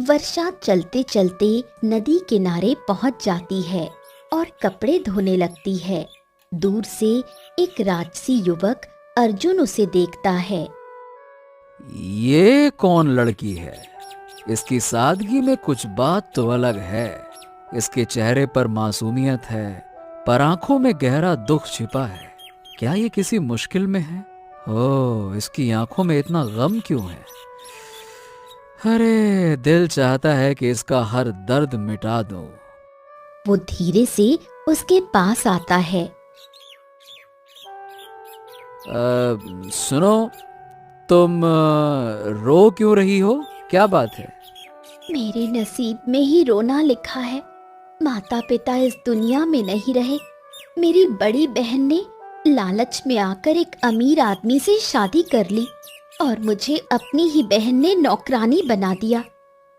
वर्षा चलते चलते नदी किनारे पहुंच जाती है और कपड़े धोने लगती है। दूर से एक राजसी युवक अर्जुन उसे देखता है। ये कौन लड़की है? इसकी सादगी में कुछ बात तो अलग है। इसके चेहरे पर मासूमियत है, पर आंखों में गहरा दुख छिपा है। क्या ये किसी मुश्किल में है? ओह, इसकी आंखों में इतना गम क्यों है? अरे, दिल चाहता है कि इसका हर दर्द मिटा दूं। वो धीरे से उसके पास आता है। सुनो, तुम रो क्यों रही हो? क्या बात है? मेरे नसीब में ही रोना लिखा है। माता पिता इस दुनिया में नहीं रहे। मेरी बड़ी बहन ने लालच में आकर एक अमीर आदमी से शादी कर ली और मुझे अपनी ही बहन ने नौकरानी बना दिया।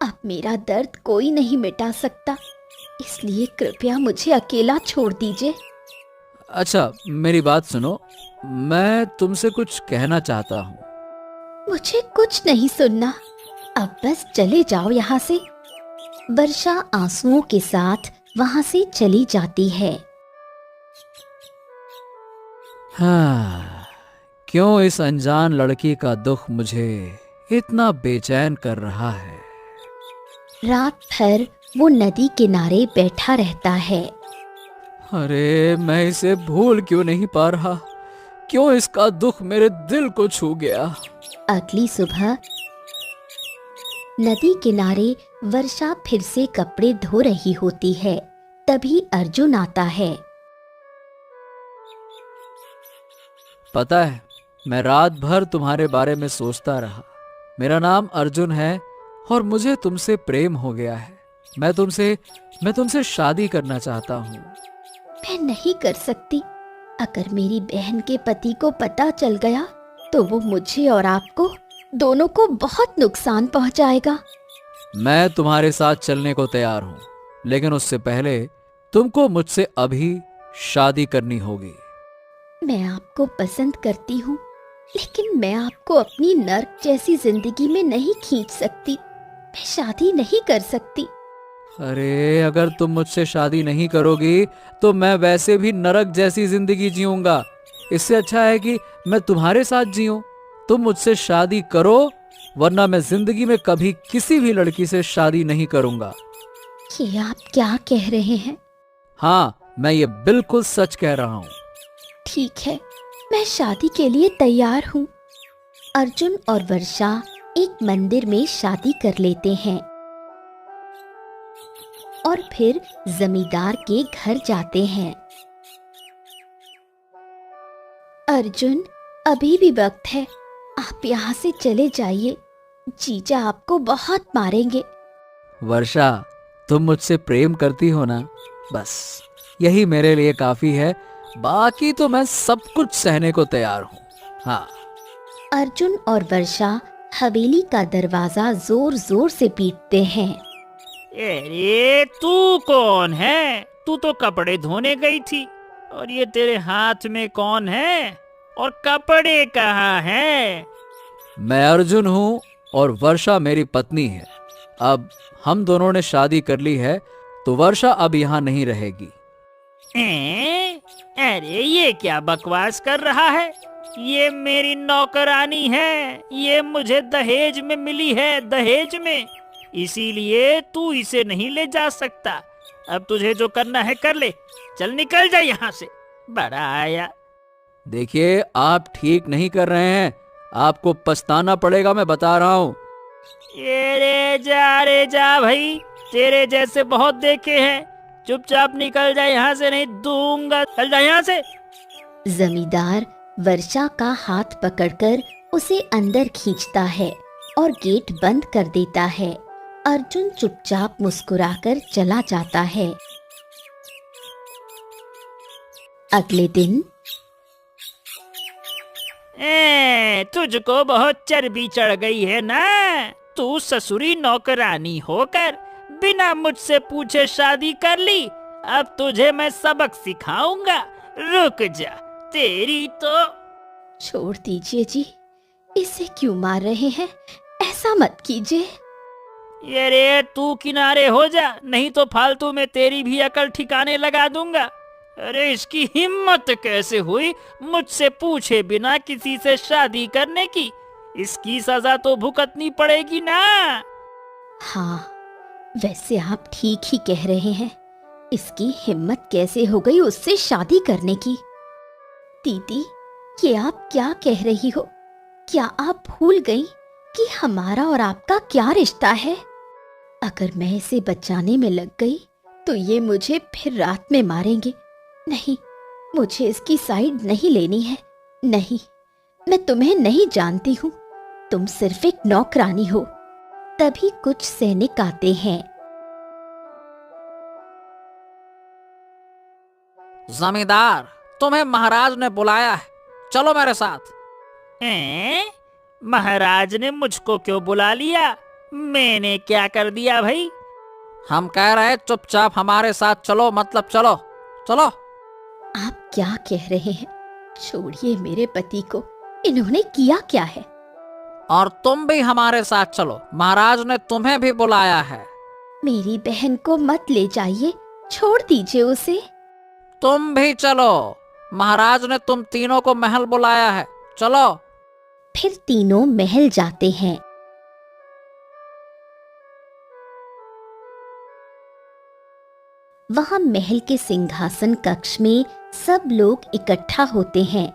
अब मेरा दर्द कोई नहीं मिटा सकता, इसलिए कृपया मुझे अकेला छोड़ दीजिए। अच्छा, मेरी बात सुनो, मैं तुमसे कुछ कहना चाहता हूँ। मुझे कुछ नहीं सुनना, अब बस चले जाओ यहाँ से। वर्षा आंसुओं के साथ वहाँ से चली जाती है। हाँ, क्यों इस अनजान लड़की का दुख मुझे इतना बेचैन कर रहा है? रात भर वो नदी किनारे बैठा रहता है। अरे, मैं इसे भूल क्यों नहीं पा रहा? क्यों इसका दुख मेरे दिल को छू गया? अगली सुबह नदी किनारे वर्षा फिर से कपड़े धो रही होती है। तभी अर्जुन आता है। पता है, मैं रात भर तुम्हारे बारे में सोचता रहा। मेरा नाम अर्जुन है और मुझे तुमसे प्रेम हो गया है। मैं तुमसे शादी करना चाहता हूँ। मैं नहीं कर सकती। अगर मेरी बहन के पति को पता चल गया तो वो मुझे और आपको दोनों को बहुत नुकसान पहुंचाएगा। मैं तुम्हारे साथ चलने को तैयार हूँ, लेकिन उससे पहले तुमको मुझसे अभी शादी करनी होगी। मैं आपको पसंद करती हूँ, लेकिन मैं आपको अपनी नर्क जैसी जिंदगी में नहीं खींच सकती। मैं शादी नहीं कर सकती। अरे, अगर तुम मुझसे शादी नहीं करोगी तो मैं वैसे भी नरक जैसी जिंदगी जीऊंगा। इससे अच्छा है कि मैं तुम्हारे साथ जीऊं। तुम मुझसे शादी करो, वरना मैं जिंदगी में कभी किसी भी लड़की से शादी नहीं करूंगा। ये आप क्या कह रहे हैं? हाँ, मैं ये बिल्कुल सच कह रहा हूँ। ठीक है, मैं शादी के लिए तैयार हूँ। अर्जुन और वर्षा एक मंदिर में शादी कर लेते हैं और फिर जमींदार के घर जाते हैं। अर्जुन, अभी भी वक्त है, आप यहाँ से चले जाइए। जीजा आपको बहुत मारेंगे। वर्षा, तुम मुझसे प्रेम करती हो ना? बस यही मेरे लिए काफी है। बाकी तो मैं सब कुछ सहने को तैयार हूँ। हाँ। अर्जुन और वर्षा हवेली का दरवाजा जोर जोर से पीटते हैं। अरे, तू कौन है? तू तो कपड़े धोने गई थी, और ये तेरे हाथ में कौन है? और कपड़े कहाँ हैं? मैं अर्जुन हूँ और वर्षा मेरी पत्नी है। अब हम दोनों ने शादी कर ली है, तो वर्षा अब यहाँ नहीं रहेगी। अरे, ये क्या बकवास कर रहा है? ये मेरी नौकरानी है। ये मुझे दहेज में मिली है, दहेज में। इसीलिए तू इसे नहीं ले जा सकता। अब तुझे जो करना है कर ले। चल, निकल जा यहाँ से। बड़ा आया। देखिए, आप ठीक नहीं कर रहे हैं। आपको पछताना पड़ेगा, मैं बता रहा हूँ। रे जा भाई, तेरे जैसे बहुत देखे हैं। चुपचाप निकल जा यहाँ से, नहीं दूंगा। चल जा यहाँ से। जमींदार वर्षा का हाथ पकड़कर उसे अंदर खींचता है और गेट बंद कर देता है। अर्जुन चुपचाप मुस्कुराकर चला जाता है। अगले दिन तुझको बहुत चर्बी चढ़ गई है ना? तू ससुरी नौकरानी होकर बिना मुझसे पूछे शादी कर ली। अब तुझे मैं सबक सिखाऊंगा। रुक जा, तेरी तो। छोड़ दीजिए जी, इसे क्यों मार रहे हैं? ऐसा मत कीजिए। अरे तू किनारे हो जा, नहीं तो फालतू में तेरी भी अकल ठिकाने लगा दूंगा। अरे इसकी हिम्मत कैसे हुई मुझसे पूछे बिना किसी से शादी करने की? इसकी सजा तो भुगतनी पड़ेगी ना। हाँ, वैसे आप ठीक ही कह रहे हैं। इसकी हिम्मत कैसे हो गई उससे शादी करने की? दीदी, ये आप क्या कह रही हो? क्या आप भूल गई कि हमारा और आपका क्या रिश्ता है? अगर मैं इसे बचाने में लग गई तो ये मुझे फिर रात में मारेंगे। नहीं, मुझे इसकी साइड नहीं लेनी है। नहीं, मैं तुम्हें नहीं जानती हूँ। तुम सिर्फ एक नौकरानी हो। तभी कुछ सैनिक आते हैं। जमींदार, तुम्हें महाराज ने बुलाया है, चलो मेरे साथ। हैं? महाराज ने मुझको क्यों बुला लिया? मैंने क्या कर दिया भाई? हम कह रहे चुपचाप हमारे साथ चलो, मतलब चलो चलो। आप क्या कह रहे हैं? छोड़िए मेरे पति को। इन्होंने किया क्या है? और तुम भी हमारे साथ चलो, महाराज ने तुम्हें भी बुलाया है। मेरी बहन को मत ले जाइए, छोड़ दीजिए उसे। तुम भी चलो, महाराज ने तुम तीनों को महल बुलाया है, चलो। फिर तीनों महल जाते हैं। वहां महल के सिंहासन कक्ष में सब लोग इकट्ठा होते हैं।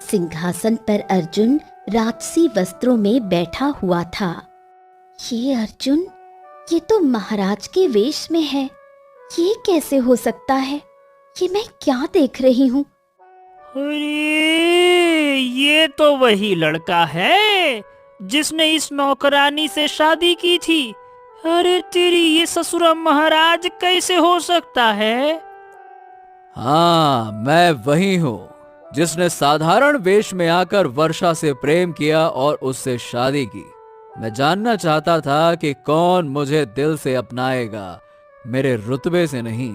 सिंहासन पर अर्जुन राजसी वस्त्रों में बैठा हुआ था। ये अर्जुन, ये तो महाराज के वेश में है। ये कैसे हो सकता है? ये मैं क्या देख रही हूँ? अरे ये तो वही लड़का है जिसने इस नौकरानी से शादी की थी। अरे तेरी ये ससुरा महाराज कैसे हो सकता है? हाँ, मैं वही हूँ जिसने साधारण वेश में आकर वर्षा से प्रेम किया और उससे शादी की। मैं जानना चाहता था कि कौन मुझे दिल से अपनाएगा, मेरे रुतबे से नहीं।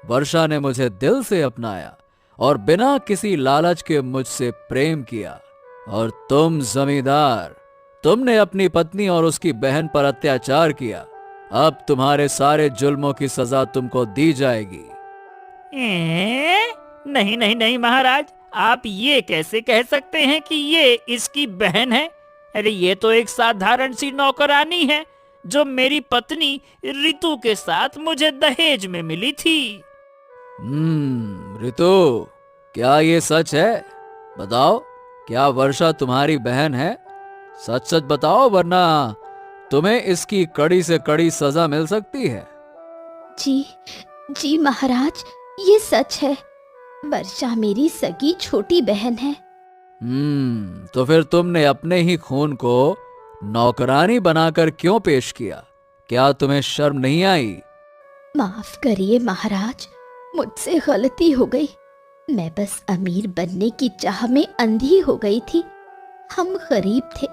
वर्षा ने मुझे दिल से अपनाया और बिना किसी लालच के मुझसे प्रेम किया। और तुम जमींदार, तुमने अपनी पत्नी और उसकी बहन पर अत्याचार किया। अब तुम्हारे सारे जुल्मों की सजा तुमको दी जाएगी। नहीं नहीं नहीं महाराज, आप ये कैसे कह सकते हैं कि ये इसकी बहन है? अरे ये तो एक साधारण सी नौकरानी है जो मेरी पत्नी ऋतु के साथ मुझे दहेज में मिली थी। ऋतु, क्या ये सच है? बताओ, क्या वर्षा तुम्हारी बहन है? सच सच बताओ, वरना तुम्हें इसकी कड़ी से कड़ी सजा मिल सकती है। जी, जी महाराज, ये सच है। वर्षा मेरी सगी छोटी बहन है। तो फिर तुमने अपने ही खून को नौकरानी बनाकर क्यों पेश किया? क्या तुम्हें शर्म नहीं आई? माफ करिए महाराज, मुझसे गलती हो गई। मैं बस अमीर बनने की चाह में अंधी हो गई थी। हम गरीब थे,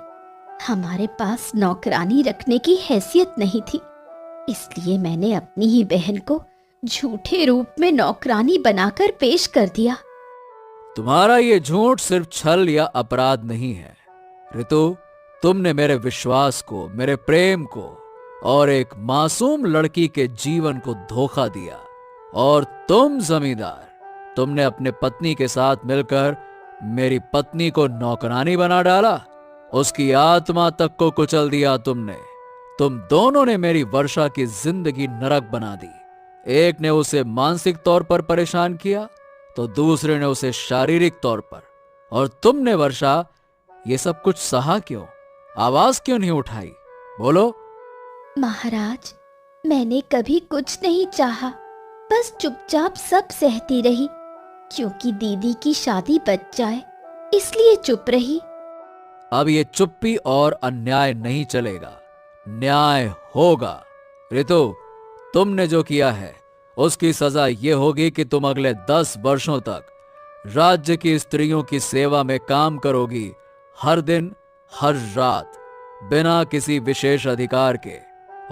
हमारे पास नौकरानी रखने की हैसियत नहीं थी। इसलिए मैंने अपनी ही बहन को झूठे रूप में नौकरानी बनाकर पेश कर दिया। तुम्हारा ये झूठ सिर्फ छल या अपराध नहीं है ऋतु। तुमने मेरे विश्वास को, मेरे प्रेम को और एक मासूम लड़की के जीवन को धोखा दिया। और तुम जमींदार, तुमने अपने पत्नी के साथ मिलकर मेरी पत्नी को नौकरानी बना डाला। उसकी आत्मा तक को कुचल दिया तुमने। तुम दोनों ने मेरी वर्षा की जिंदगी नरक बना दी। एक ने उसे मानसिक तौर पर परेशान किया तो दूसरे ने उसे शारीरिक तौर पर। और तुमने वर्षा ये सब कुछ सहा क्यों? आवाज क्यों नहीं उठाई? बोलो। महाराज, मैंने कभी कुछ नहीं चाहा, बस चुपचाप सब सहती रही। क्योंकि दीदी की शादी बच जाए इसलिए चुप रही। अब ये चुप्पी और अन्याय नहीं चलेगा, न्याय होगा। ऋतु, तुमने जो किया है उसकी सजा ये होगी कि तुम अगले 10 वर्षों तक राज्य की स्त्रियों की सेवा में काम करोगी, हर दिन हर रात, बिना किसी विशेष अधिकार के।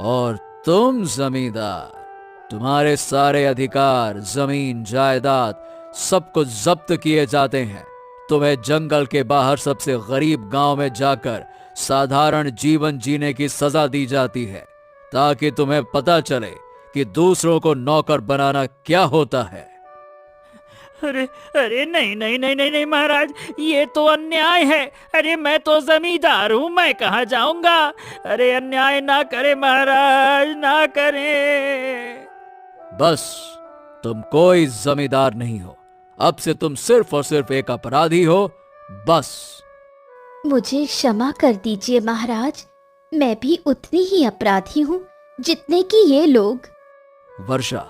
और तुम जमींदार, तुम्हारे सारे अधिकार, जमीन जायदाद सब कुछ जब्त किए जाते हैं। तुम्हें जंगल के बाहर सबसे गरीब गांव में जाकर साधारण जीवन जीने की सजा दी जाती है। ताकि तुम्हें पता चले कि दूसरों को नौकर बनाना क्या होता है। अरे अरे नहीं नहीं नहीं नहीं नहीं महाराज, ये तो अन्याय है। अरे मैं तो जमींदार हूँ, मैं कहाँ जाऊंगा। अरे अन्याय ना करे महाराज, ना करे। बस, तुम कोई जमींदार नहीं हो। अब से तुम सिर्फ और सिर्फ एक अपराधी हो, बस। मुझे क्षमा कर दीजिए महाराज, मैं भी उतनी ही अपराधी हूँ जितने कि ये लोग। वर्षा,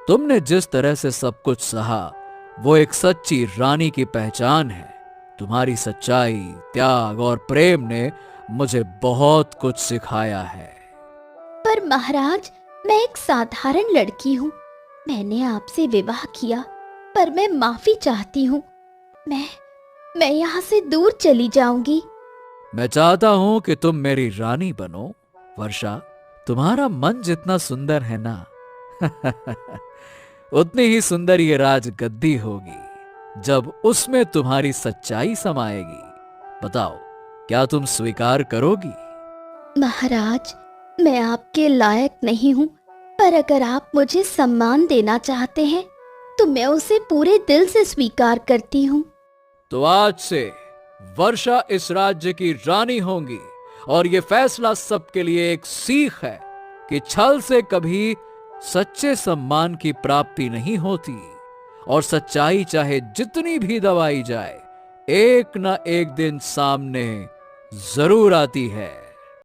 तुमने जिस तरह से सब कुछ सहा वो एक सच्ची रानी की पहचान है। तुम्हारी सच्चाई, त्याग और प्रेम ने मुझे बहुत कुछ सिखाया है। पर महाराज, मैं एक साधारण लड़की हूँ। मैंने आपसे विवाह किया, पर मैं माफी चाहती हूँ। मैं यहाँ से दूर चली जाऊंगी। मैं चाहता हूं कि तुम मेरी रानी बनो। वर्षा, तुम्हारा मन जितना सुंदर है ना उतनी ही सुंदर ये राजगद्दी होगी जब उसमें तुम्हारी सच्चाई समाएगी। बताओ, क्या तुम स्वीकार करोगी? महाराज, मैं आपके लायक नहीं हूँ, पर अगर आप मुझे सम्मान देना चाहते हैं तो मैं उसे पूरे दिल से स्वीकार करती हूँ। तो आज से वर्षा इस राज्य की रानी होंगी, और ये फैसला सबके लिए एक सीख है कि छल से कभी सच्चे सम्मान की प्राप्ति नहीं होती, और सच्चाई चाहे जितनी भी दबाई जाए, एक ना एक दिन सामने जरूर आती है।